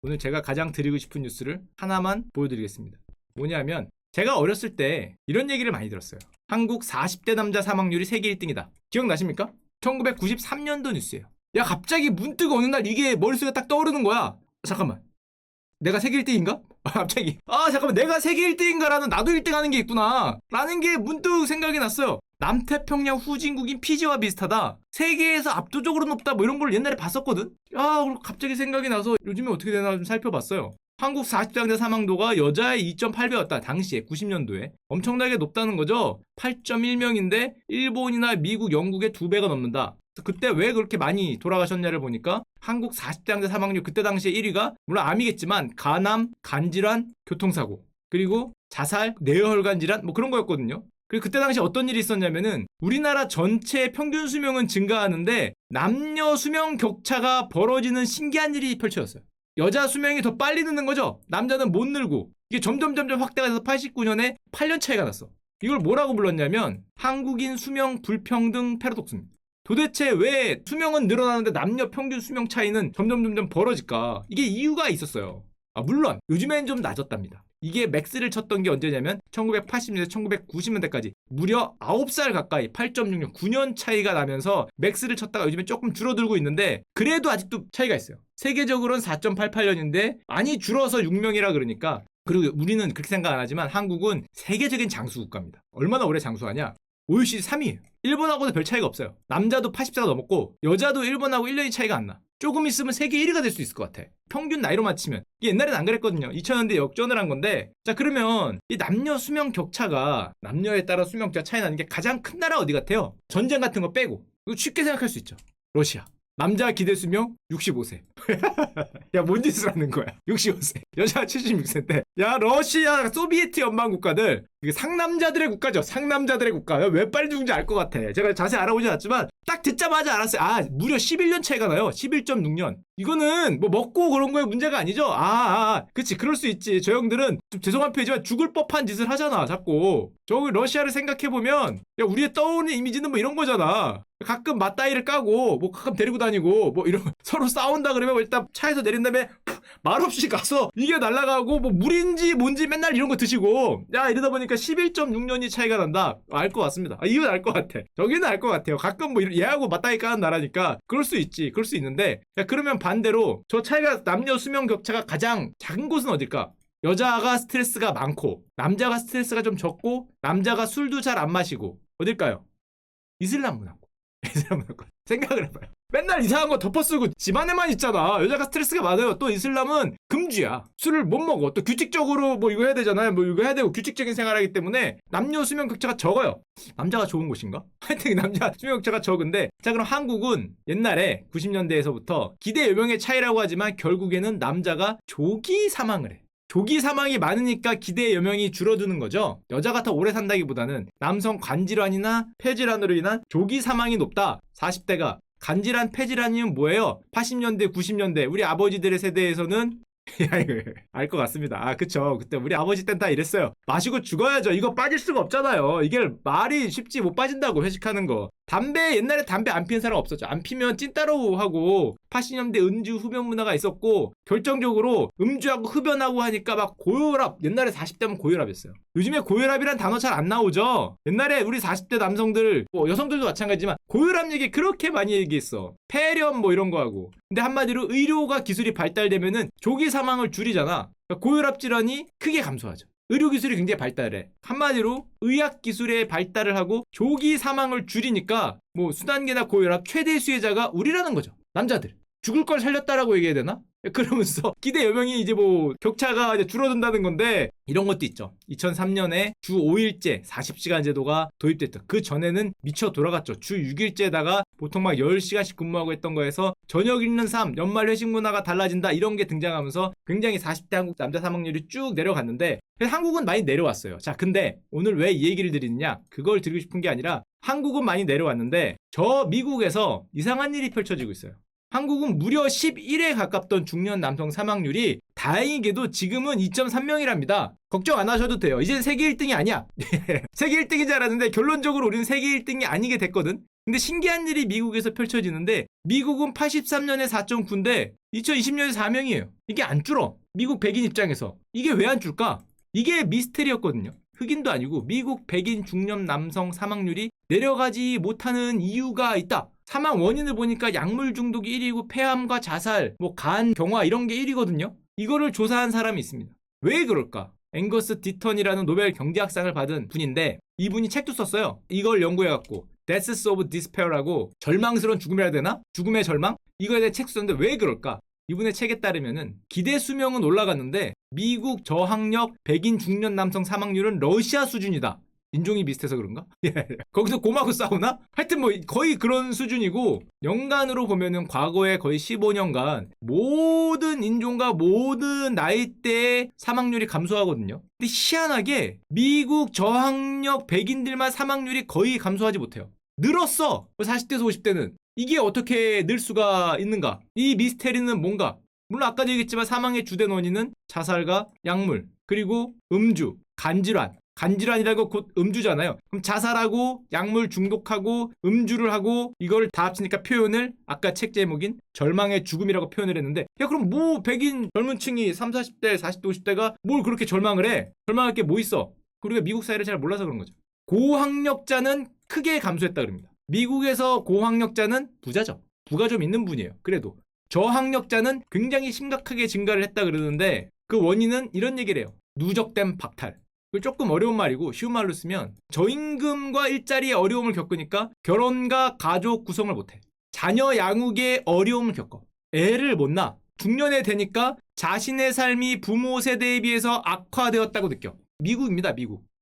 오늘 제가 가장 드리고 싶은 뉴스를 하나만 보여드리겠습니다. 뭐냐면 제가 어렸을 때 이런 얘기를 많이 들었어요. 한국 40대 남자 사망률이 세계 1등이다. 기억나십니까? 1993년도 뉴스예요. 야, 갑자기 문득 어느 날 이게 머릿속에 딱 떠오르는 거야. 잠깐만, 내가 세계 1등인가? 갑자기 잠깐만, 내가 세계 1등인가라는, 나도 1등 하는 게 있구나 라는 게 문득 생각이 났어요. 남태평양 후진국인 피지와 비슷하다, 세계에서 압도적으로 높다, 뭐 이런 걸 옛날에 봤었거든. 갑자기 생각이 나서 요즘에 어떻게 되나 좀 살펴봤어요. 한국 40대 남자 사망도가 여자의 2.8배였다. 당시에 90년도에 엄청나게 높다는 거죠. 8.1명인데 일본이나 미국, 영국의 2배가 넘는다. 그때 왜 그렇게 많이 돌아가셨냐를 보니까 한국 40대 남자 사망률 그때 당시에 1위가 물론 암이겠지만 간암, 간질환, 교통사고, 그리고 자살, 뇌혈관 질환 뭐 그런 거였거든요. 그리고 그때 당시 어떤 일이 있었냐면은 우리나라 전체 평균 수명은 증가하는데 남녀 수명 격차가 벌어지는 신기한 일이 펼쳐졌어요. 여자 수명이 더 빨리 늦는 거죠. 남자는 못 늘고. 이게 점점 확대가 돼서 89년에 8년 차이가 났어. 이걸 뭐라고 불렀냐면 한국인 수명 불평등 패러독스입니다. 도대체 왜 수명은 늘어나는데 남녀 평균 수명 차이는 점점 벌어질까? 이게 이유가 있었어요. 물론 요즘엔 좀 낮았답니다. 이게 맥스를 쳤던 게 언제냐면 1980년대, 1990년대까지 무려 9살 가까이, 8.6년, 9년 차이가 나면서 맥스를 쳤다가 요즘에 조금 줄어들고 있는데 그래도 아직도 차이가 있어요. 세계적으로는 4.88년인데 많이 줄어서 6명이라 그러니까. 그리고 우리는 그렇게 생각 안 하지만 한국은 세계적인 장수 국가입니다. 얼마나 오래 장수하냐? OECD 3위예요. 일본하고도 별 차이가 없어요. 남자도 80세가 넘었고 여자도 일본하고 1년이 차이가 안 나. 조금 있으면 세계 1위가 될 수 있을 것 같아. 평균 나이로만 치면. 옛날엔 안 그랬거든요. 2000년대 역전을 한 건데, 자, 그러면 이 남녀 수명 격차가, 남녀에 따라 수명 격차 차이 나는 게 가장 큰 나라 어디 같아요? 전쟁 같은 거 빼고. 이거 쉽게 생각할 수 있죠. 러시아. 남자 기대 수명 65세. 야, 뭔 짓을 하는 거야. 65세. 여자가 76세인데. 야, 러시아, 소비에트 연방 국가들, 이게 상남자들의 국가죠. 상남자들의 국가. 왜 빨리 죽은지 알 것 같아. 제가 자세히 알아보지 않았지만 딱 듣자마자 알았어요. 무려 11년 차이가 나요. 11.6년. 이거는 뭐 먹고 그런 거에 문제가 아니죠. 그치, 그럴 수 있지. 저 형들은 좀 죄송한 표현이지만 죽을 법한 짓을 하잖아, 자꾸. 저기 러시아를 생각해보면, 야, 우리의 떠오르는 이미지는 뭐 이런 거잖아. 가끔 맞다이를 까고, 뭐 가끔 데리고 다니고, 뭐 이런, 서로 싸운다 그러면 일단 차에서 내린 다음에 말없이 가서 이게 날아가고, 뭐 물인지 뭔지 맨날 이런 거 드시고, 야, 이러다 보니까 11.6년이 차이가 난다. 알 것 같습니다. 이건 알 것 같아. 저기는 알 것 같아요. 가끔 뭐 얘하고 맞다이 까는 나라니까 그럴 수 있지. 그럴 수 있는데, 야, 그러면 반대로 저 차이가, 남녀 수명 격차가 가장 작은 곳은 어딜까? 여자가 스트레스가 많고 남자가 스트레스가 좀 적고 남자가 술도 잘 안 마시고 어딜까요? 이슬람 문화권. 이슬람 문화권. 생각을 해봐요. 맨날 이상한 거 덮어쓰고 집안에만 있잖아. 여자가 스트레스가 많아요. 또 이슬람은 금주야. 술을 못 먹어. 또 규칙적으로 뭐 이거 해야 되잖아요. 뭐 이거 해야 되고 규칙적인 생활하기 때문에 남녀 수명 격차가 적어요. 남자가 좋은 곳인가? 하여튼 남자 수명 격차가 적은데, 자, 그럼 한국은 옛날에 90년대에서부터 기대 연령의 차이라고 하지만 결국에는 남자가 조기 사망을 해. 조기 사망이 많으니까 기대 여명이 줄어드는 거죠. 여자가 더 오래 산다기보다는 남성 간질환이나 폐질환으로 인한 조기 사망이 높다. 40대가. 간질환, 폐질환이면 뭐예요? 80년대, 90년대 우리 아버지들의 세대에서는 알 것 같습니다. 그쵸. 그때 우리 아버지 땐 다 이랬어요. 마시고 죽어야죠. 이거 빠질 수가 없잖아요. 이게 말이 쉽지, 못 빠진다고, 회식하는 거. 담배, 옛날에 담배 안 피는 사람 없었죠. 안 피면 찐따로 하고 80년대 음주 흡연 문화가 있었고, 결정적으로 음주하고 흡연하고 하니까 막 고혈압, 옛날에 40대면 고혈압이었어요. 요즘에 고혈압이란 단어 잘 안 나오죠. 옛날에 우리 40대 남성들, 뭐 여성들도 마찬가지지만 고혈압 얘기 그렇게 많이 얘기했어. 폐렴 뭐 이런 거 하고. 근데 한마디로 의료가 기술이 발달되면은 조기 사망을 줄이잖아. 그러니까 고혈압 질환이 크게 감소하죠. 의료기술이 굉장히 발달해. 한마디로 의학기술의 발달을 하고 조기 사망을 줄이니까 뭐 순환계나 고혈압 최대 수혜자가 우리라는 거죠. 남자들. 죽을 걸 살렸다라고 얘기해야 되나? 그러면서 기대 여명이 이제 뭐 격차가 이제 줄어든다는 건데, 이런 것도 있죠. 2003년에 주 5일제 40시간 제도가 도입됐죠. 그 전에는 미쳐 돌아갔죠. 주 6일제에다가 보통 막 10시간씩 근무하고 했던 거에서 저녁 있는 삶, 연말 회식 문화가 달라진다, 이런 게 등장하면서 굉장히 40대 한국 남자 사망률이 쭉 내려갔는데, 그래서 한국은 많이 내려왔어요. 자, 근데 오늘 왜 이 얘기를 드리느냐? 그걸 드리고 싶은 게 아니라, 한국은 많이 내려왔는데 저 미국에서 이상한 일이 펼쳐지고 있어요. 한국은 무려 11에 가깝던 중년 남성 사망률이 다행히게도 지금은 2.3명이랍니다. 걱정 안 하셔도 돼요. 이제 세계 1등이 아니야. 세계 1등인 줄 알았는데 결론적으로 우리는 세계 1등이 아니게 됐거든. 근데 신기한 일이 미국에서 펼쳐지는데 미국은 83년에 4.9인데 2020년에 4명이에요. 이게 안 줄어. 미국 백인 입장에서. 이게 왜 안 줄까? 이게 미스테리였거든요. 흑인도 아니고 미국 백인 중년 남성 사망률이 내려가지 못하는 이유가 있다. 사망 원인을 보니까 약물 중독이 1위고 폐암과 자살, 간 경화 이런 게 1위거든요. 이거를 조사한 사람이 있습니다. 왜 그럴까? 앵거스 디턴이라는 노벨 경제학상을 받은 분인데 이분이 책도 썼어요. 이걸 연구해갖고 Deaths of Despair라고 절망스러운 죽음이라 해야 되나? 죽음의 절망? 이거에 대해 책 썼는데 왜 그럴까? 이분의 책에 따르면은 기대 수명은 올라갔는데 미국 저학력 백인 중년 남성 사망률은 러시아 수준이다. 인종이 비슷해서 그런가? 거기서 곰하고 싸우나? 하여튼 거의 그런 수준이고 연간으로 보면은 과거에 거의 15년간 모든 인종과 모든 나이대의 사망률이 감소하거든요. 근데 희한하게 미국 저학력 백인들만 사망률이 거의 감소하지 못해요. 늘었어. 40대에서 50대는. 이게 어떻게 늘 수가 있는가? 이 미스테리는 뭔가? 물론 아까도 얘기했지만 사망의 주된 원인은 자살과 약물, 그리고 음주, 간질환. 간질환이라고 곧 음주잖아요. 그럼 자살하고 약물 중독하고 음주를 하고 이걸 다 합치니까 표현을 아까 책 제목인 절망의 죽음이라고 표현을 했는데 야 그럼 백인 젊은 층이 30, 40대, 40대, 50대가 뭘 그렇게 절망을 해? 절망할 게 뭐 있어? 우리가 미국 사회를 잘 몰라서 그런 거죠. 고학력자는 크게 감소했다 그럽니다. 미국에서 고학력자는 부자죠. 부가 좀 있는 분이에요. 그래도 저학력자는 굉장히 심각하게 증가를 했다 그러는데 그 원인은 이런 얘기를 해요. 누적된 박탈. 조금 어려운 말이고 쉬운 말로 쓰면 저임금과 일자리의 어려움을 겪으니까 결혼과 가족 구성을 못해. 자녀 양육에 어려움을 겪어. 애를 못 낳아. 중년에 되니까 자신의 삶이 부모 세대에 비해서 악화되었다고 느껴. 미국입니다.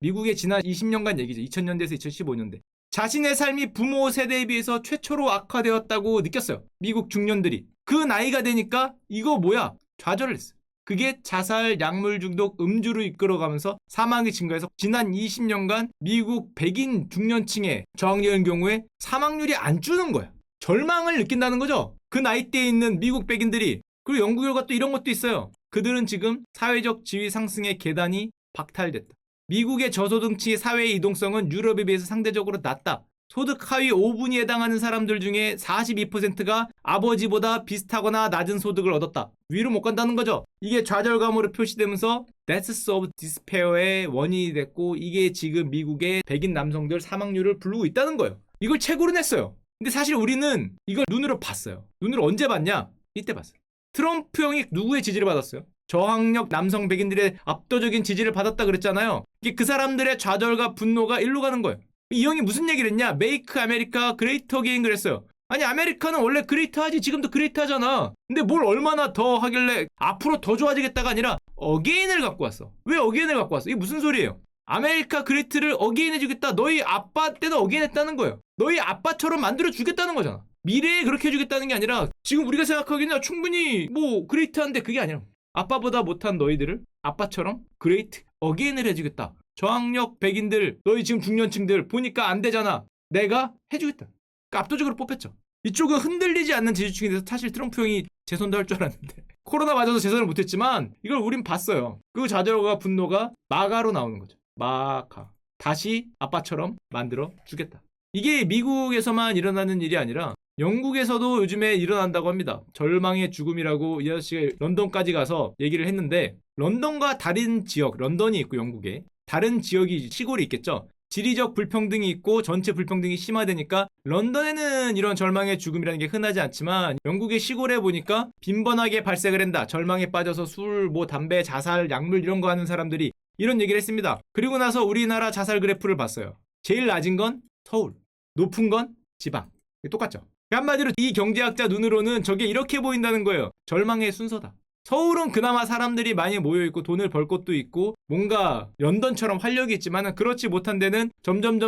미국의 지난 20년간 얘기죠. 2000년대에서 2015년대. 자신의 삶이 부모 세대에 비해서 최초로 악화되었다고 느꼈어요. 미국 중년들이. 그 나이가 되니까 이거 뭐야? 좌절을 했어요. 그게 자살, 약물 중독, 음주로 이끌어가면서 사망이 증가해서 지난 20년간 미국 백인 중년층의 저학력인 경우에 사망률이 안 주는 거야. 절망을 느낀다는 거죠. 그 나이대에 있는 미국 백인들이. 그리고 연구 결과 또 이런 것도 있어요. 그들은 지금 사회적 지위 상승의 계단이 박탈됐다. 미국의 저소득층의 사회 이동성은 유럽에 비해서 상대적으로 낮다. 소득 하위 5분위에 해당하는 사람들 중에 42%가 아버지보다 비슷하거나 낮은 소득을 얻었다. 위로 못 간다는 거죠. 이게 좌절감으로 표시되면서 Deaths of Despair의 원인이 됐고 이게 지금 미국의 백인 남성들 사망률을 부르고 있다는 거예요. 이걸 책으로 냈어요. 근데 사실 우리는 이걸 눈으로 봤어요. 눈으로 언제 봤냐? 이때 봤어요. 트럼프 형이 누구의 지지를 받았어요? 저학력 남성 백인들의 압도적인 지지를 받았다 그랬잖아요. 이게 그 사람들의 좌절과 분노가 일로 가는 거예요. 이 형이 무슨 얘기를 했냐? 메이크 아메리카 그레이트 어게인 그랬어요. 아니 아메리카는 원래 그레이트 하지. 지금도 그레이트 하잖아. 근데 뭘 얼마나 더 하길래 앞으로 더 좋아지겠다가 아니라 어게인을 갖고 왔어. 왜 어게인을 갖고 왔어? 이게 무슨 소리예요? 아메리카 그레이트를 어게인 해주겠다. 너희 아빠 때는 어게인 했다는 거예요. 너희 아빠처럼 만들어주겠다는 거잖아. 미래에 그렇게 해주겠다는 게 아니라 지금 우리가 생각하기에는 충분히 그레이트한데 그게 아니라 아빠보다 못한 너희들을 아빠처럼 그레이트 어게인을 해주겠다. 저학력 백인들 너희 지금 중년층들 보니까 안 되잖아. 내가 해주겠다. 그러니까 압도적으로 뽑혔죠. 이쪽은 흔들리지 않는 지지층이 돼서 사실 트럼프 형이 재선도 할 줄 알았는데 코로나 맞아서 재선을 못했지만 이걸 우린 봤어요. 그 좌절과 분노가 마가로 나오는 거죠. 마가. 다시 아빠처럼 만들어 주겠다. 이게 미국에서만 일어나는 일이 아니라 영국에서도 요즘에 일어난다고 합니다. 절망의 죽음이라고 이 아저씨가 런던까지 가서 얘기를 했는데 런던과 다른 지역, 런던이 있고 영국에 다른 지역이 시골이 있겠죠. 지리적 불평등이 있고 전체 불평등이 심화되니까 런던에는 이런 절망의 죽음이라는 게 흔하지 않지만 영국의 시골에 보니까 빈번하게 발생을 한다. 절망에 빠져서 술, 담배, 자살, 약물 이런 거 하는 사람들이 이런 얘기를 했습니다. 그리고 나서 우리나라 자살 그래프를 봤어요. 제일 낮은 건 서울, 높은 건 지방. 똑같죠. 한마디로 이 경제학자 눈으로는 저게 이렇게 보인다는 거예요. 절망의 순서다. 서울은 그나마 사람들이 많이 모여있고 돈을 벌 곳도 있고 뭔가 런던처럼 활력이 있지만 그렇지 못한 데는 점점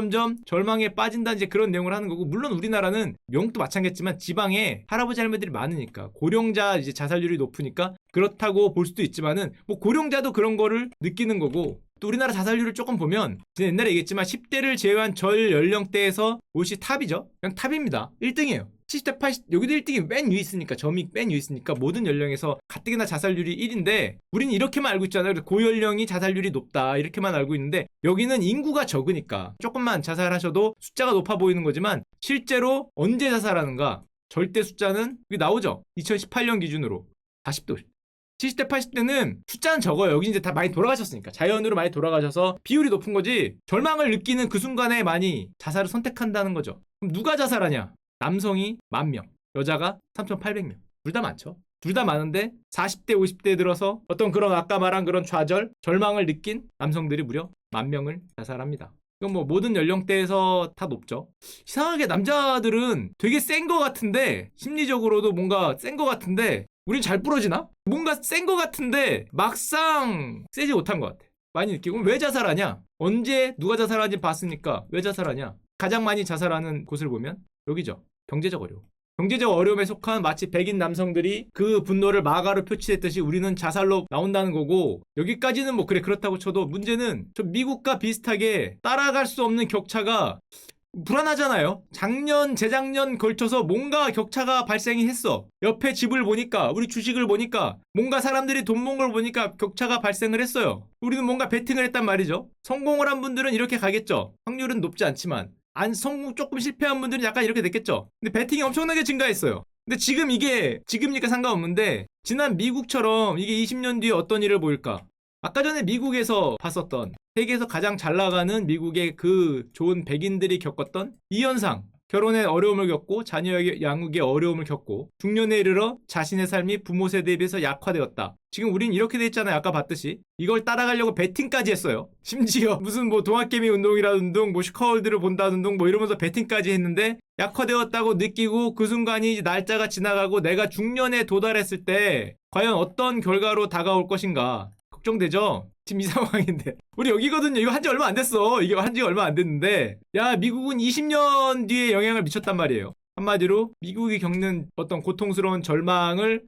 절망에 빠진다 이제 그런 내용을 하는 거고 물론 우리나라는 영국도 마찬가지지만 지방에 할아버지 할머니들이 많으니까 고령자 이제 자살률이 높으니까 그렇다고 볼 수도 있지만은 고령자도 그런 거를 느끼는 거고 또 우리나라 자살률을 조금 보면 제가 옛날에 얘기했지만 10대를 제외한 전 연령대에서 OECD 탑이죠. 그냥 탑입니다. 1등이에요. 70대 80 여기도 1등이 맨 위에 있으니까 점이 맨 위에 있으니까 모든 연령에서 가뜩이나 자살률이 1인데 우리는 이렇게만 알고 있잖아요. 그래서 고연령이 자살률이 높다 이렇게만 알고 있는데 여기는 인구가 적으니까 조금만 자살하셔도 숫자가 높아 보이는 거지만 실제로 언제 자살하는가 절대 숫자는 여기 나오죠. 2018년 기준으로 40대 70대 80대는 숫자는 적어요. 여기 이제 다 많이 돌아가셨으니까 자연으로 많이 돌아가셔서 비율이 높은 거지 절망을 느끼는 그 순간에 많이 자살을 선택한다는 거죠. 그럼 누가 자살하냐? 남성이 10,000명, 여자가 3,800명. 둘 다 많죠. 둘 다 많은데 40대, 50대 들어서 어떤 그런 아까 말한 그런 좌절, 절망을 느낀 남성들이 무려 10,000명을 자살합니다. 이건 뭐 모든 연령대에서 다 높죠. 이상하게 남자들은 되게 센 거 같은데 심리적으로도 뭔가 센 거 같은데 우린 잘 부러지나? 뭔가 센 거 같은데 막상 세지 못한 것 같아. 많이 느끼고 왜 자살하냐? 언제 누가 자살하는지 봤으니까 왜 자살하냐? 가장 많이 자살하는 곳을 보면 여기죠. 경제적 어려움. 경제적 어려움에 속한 마치 백인 남성들이 그 분노를 마가로 표출했듯이 우리는 자살로 나온다는 거고 여기까지는 뭐 그래 그렇다고 쳐도 문제는 저 미국과 비슷하게 따라갈 수 없는 격차가 불안하잖아요. 작년, 재작년 걸쳐서 뭔가 격차가 발생이 했어. 옆에 집을 보니까, 우리 주식을 보니까, 뭔가 사람들이 돈 번 걸 보니까 격차가 발생을 했어요. 우리는 뭔가 베팅을 했단 말이죠. 성공을 한 분들은 이렇게 가겠죠. 확률은 높지 않지만. 안 성공 조금 실패한 분들은 약간 이렇게 됐겠죠. 근데 베팅이 엄청나게 증가했어요. 근데 지금 이게, 지금이니까 상관없는데, 지난 미국처럼 이게 20년 뒤에 어떤 일을 보일까? 아까 전에 미국에서 봤었던 세계에서 가장 잘 나가는 미국의 그 좋은 백인들이 겪었던 이 현상, 결혼에 어려움을 겪고 자녀의 양육에 어려움을 겪고 중년에 이르러 자신의 삶이 부모 세대에 비해서 약화되었다. 지금 우린 이렇게 돼 있잖아요. 아까 봤듯이 이걸 따라가려고 베팅까지 했어요. 심지어 무슨 뭐 동학개미 운동이라는 둥, 뭐 슈커월드를 본다는 둥 뭐 이러면서 베팅까지 했는데 약화되었다고 느끼고 그 순간이 날짜가 지나가고 내가 중년에 도달했을 때 과연 어떤 결과로 다가올 것인가 걱정되죠? 지금 이 상황인데 우리 여기거든요. 이거 한지 얼마 안 됐어. 이게 한지 얼마 안 됐는데 야 미국은 20년 뒤에 영향을 미쳤단 말이에요. 한마디로 미국이 겪는 어떤 고통스러운 절망을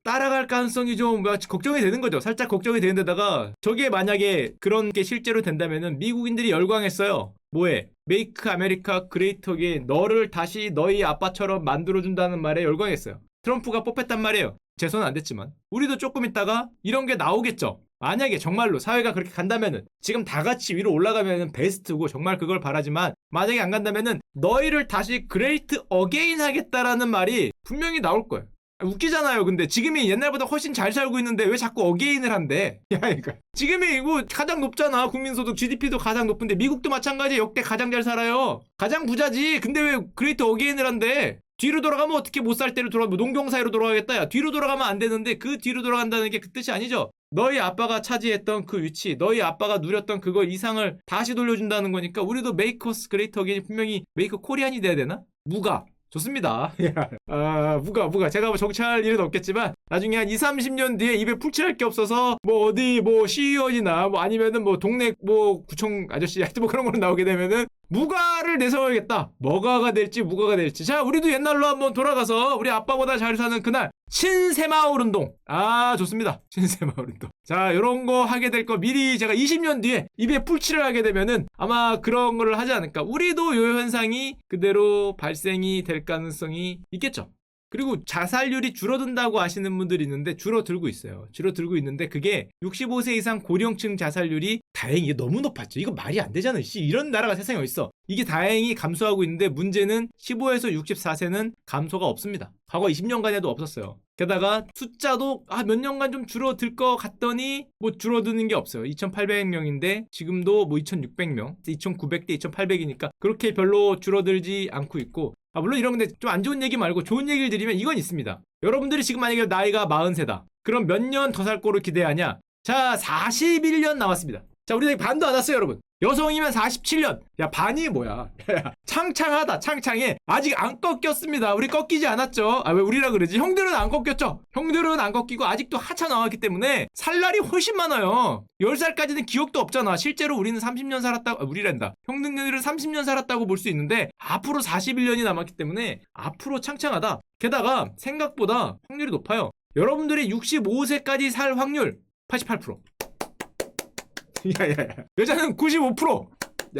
따라갈 가능성이 좀 걱정이 되는 거죠. 살짝 걱정이 되는 데다가 저게 만약에 그런 게 실제로 된다면은 미국인들이 열광했어요. 뭐해? 메이크 아메리카 그레이트 어게인 너를 다시 너희 아빠처럼 만들어준다는 말에 열광했어요. 트럼프가 뽑혔단 말이에요. 제 손은 안 됐지만 우리도 조금 있다가 이런 게 나오겠죠. 만약에 정말로 사회가 그렇게 간다면은 지금 다 같이 위로 올라가면은 베스트고 정말 그걸 바라지만 만약에 안 간다면은 너희를 다시 그레이트 어게인 하겠다라는 말이 분명히 나올 거예요. 웃기잖아요. 근데 지금이 옛날보다 훨씬 잘 살고 있는데 왜 자꾸 어게인을 한대? 야, 그러니까 지금이 이거 가장 높잖아. 국민소득 GDP도 가장 높은데 미국도 마찬가지 역대 가장 잘 살아요. 가장 부자지. 근데 왜 그레이트 어게인을 한대? 뒤로 돌아가면 어떻게 못 살 때로 돌아가면 농경사회로 돌아가겠다. 야, 뒤로 돌아가면 안 되는데 그 뒤로 돌아간다는 게 그 뜻이 아니죠. 너희 아빠가 차지했던 그 위치, 너희 아빠가 누렸던 그거 이상을 다시 돌려준다는 거니까 우리도 메이크 어스 그레이트 어게인이 분명히 메이크 코리안이 돼야 되나? 무가. 좋습니다. 무가. 제가 뭐 정치할 일은 없겠지만, 나중에 한 20, 30년 뒤에 입에 풀칠할 게 없어서, 뭐 어디 뭐 시의원이나 뭐 아니면은 뭐 동네 뭐 구청 아저씨, 하여튼 뭐 그런 거로 나오게 되면은, 무가를 내세워야겠다. 뭐가가 될지 무가가 될지. 자, 우리도 옛날로 한번 돌아가서 우리 아빠보다 잘 사는 그날 신새마을 운동. 아, 좋습니다. 신새마을 운동. 자, 요런 거 하게 될 거 미리 제가 20년 뒤에 입에 풀칠을 하게 되면은 아마 그런 거를 하지 않을까. 우리도 요 현상이 그대로 발생이 될 가능성이 있겠죠. 그리고 자살률이 줄어든다고 아시는 분들이 있는데 줄어들고 있어요. 줄어들고 있는데 그게 65세 이상 고령층 자살률이 다행히 너무 높았죠. 이거 말이 안 되잖아. 이런 나라가 세상에 어딨어. 이게 다행히 감소하고 있는데 문제는 15에서 64세는 감소가 없습니다. 과거 20년간에도 없었어요. 게다가 숫자도 몇 년간 좀 줄어들 것 같더니 뭐 줄어드는 게 없어요. 2,800명인데 지금도 뭐 2,600명, 2,900대 2,800이니까 그렇게 별로 줄어들지 않고 있고 물론 이런 건데 좀 안 좋은 얘기 말고 좋은 얘기를 드리면 이건 있습니다. 여러분들이 지금 만약에 나이가 40세다. 그럼 몇 년 더 살 거로 기대하냐? 자, 41년 남았습니다. 자, 우리 반도 안 왔어요, 여러분. 여성이면 47년. 야, 반이 뭐야? 창창하다, 창창해. 아직 안 꺾였습니다. 우리 꺾이지 않았죠? 왜 우리라 그러지? 형들은 안 꺾였죠? 형들은 안 꺾이고 아직도 한참 남았기 때문에 살 날이 훨씬 많아요. 10살까지는 기억도 없잖아. 실제로 우리는 30년 살았다고, 우리란다. 형들은 30년 살았다고 볼 수 있는데 앞으로 41년이 남았기 때문에 앞으로 창창하다. 게다가 생각보다 확률이 높아요. 여러분들이 65세까지 살 확률 88%. 야야야. 여자는 95%.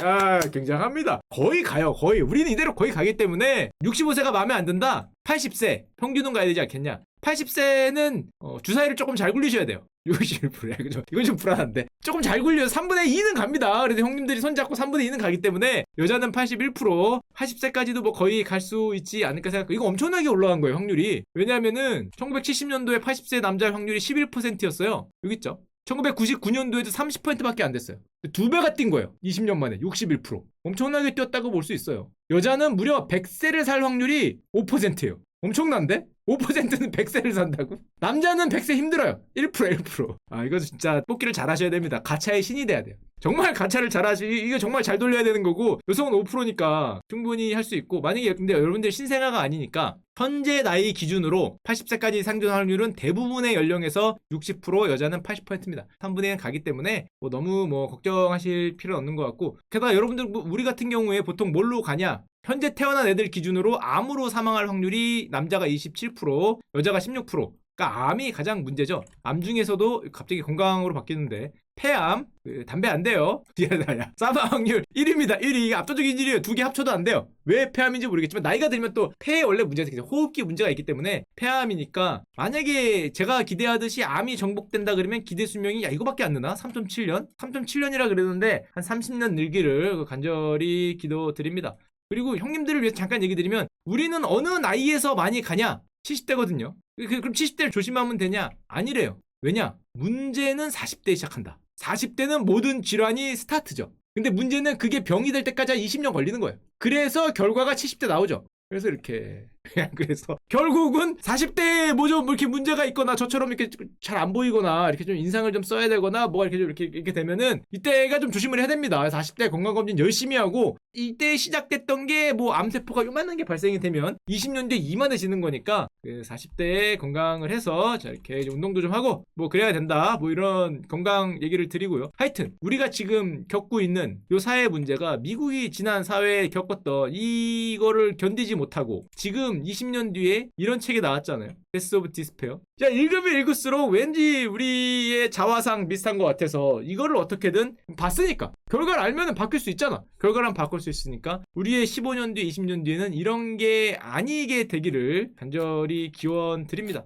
야, 굉장합니다. 거의 가요. 거의. 우리는 이대로 거의 가기 때문에 65세가 마음에 안 든다. 80세 평균은 가야 되지 않겠냐. 80세는 주사위를 조금 잘 굴리셔야 돼요. 61%야. 그죠? 이건 좀 불안한데. 조금 잘 굴려서 3분의 2는 갑니다. 그래서 형님들이 손잡고 3분의 2는 가기 때문에 여자는 81%, 80세까지도 뭐 거의 갈 수 있지 않을까 생각해요. 이거 엄청나게 올라간 거예요, 확률이. 왜냐하면은 1970년도에 80세 남자 확률이 11%였어요. 여기 있죠. 1999년도에도 30%밖에 안 됐어요. 2배가 뛴 거예요. 20년 만에 61%. 엄청나게 뛰었다고 볼 수 있어요. 여자는 무려 100세를 살 확률이 5%예요. 엄청난데? 5%는 100세를 산다고? 남자는 100세 힘들어요. 1%. 아, 이거 진짜 뽑기를 잘 하셔야 됩니다. 가차의 신이 돼야 돼요. 정말 가차를 잘 이거 정말 잘 돌려야 되는 거고, 여성은 5%니까 충분히 할 수 있고, 만약에 근데 여러분들 신생아가 아니니까, 현재 나이 기준으로 80세까지 생존 확률은 대부분의 연령에서 60%, 여자는 80%입니다. 3분의 1 가기 때문에 뭐 너무 걱정하실 필요는 없는 것 같고, 게다가 여러분들 우리 같은 경우에 보통 뭘로 가냐? 현재 태어난 애들 기준으로 암으로 사망할 확률이 남자가 27%, 여자가 16%. 그러니까 암이 가장 문제죠. 암 중에서도 갑자기 건강으로 바뀌는데 폐암, 담배 안 돼요. 사망 확률 1위입니다. 1위. 이게 압도적인 1위예요. 두 개 합쳐도 안 돼요. 왜 폐암인지 모르겠지만 나이가 들면 또 폐에 원래 문제가 생기죠. 호흡기 문제가 있기 때문에 폐암이니까 만약에 제가 기대하듯이 암이 정복된다 그러면 기대 수명이 야 이거밖에 안 느나? 3.7년? 3.7년이라 그러는데 한 30년 늘기를 간절히 기도드립니다. 그리고 형님들을 위해서 잠깐 얘기 드리면 우리는 어느 나이에서 많이 가냐? 70대거든요. 그럼 70대를 조심하면 되냐? 아니래요. 왜냐? 문제는 40대에 시작한다. 40대는 모든 질환이 스타트죠. 근데 문제는 그게 병이 될 때까지 한 20년 걸리는 거예요. 그래서 결과가 70대 나오죠. 그래서 이렇게 그래서 결국은 40대에 뭐 좀 이렇게 문제가 있거나 저처럼 이렇게 잘 안 보이거나 이렇게 좀 인상을 좀 써야 되거나 뭐가 이렇게 되면은 이때가 좀 조심을 해야 됩니다. 40대 건강검진 열심히 하고 이때 시작됐던 게 뭐 암세포가 요만한 게 발생이 되면 20년 뒤에 이만해지는 거니까 40대에 건강을 해서 자 이렇게 운동도 좀 하고 뭐 그래야 된다 뭐 이런 건강 얘기를 드리고요. 하여튼 우리가 지금 겪고 있는 요 사회 문제가 미국이 지난 사회에 겪었던 이거를 견디지 못하고 지금 20년 뒤에 이런 책이 나왔잖아요. 데스 오브 디스페어. 자, 읽으면 읽을수록 왠지 우리의 자화상 비슷한 것 같아서 이거를 어떻게든 봤으니까 결과를 알면은 바뀔 수 있잖아. 결과를 바꿀 수 있으니까 우리의 15년 뒤, 20년 뒤에는 이런 게 아니게 되기를 간절히 기원 드립니다.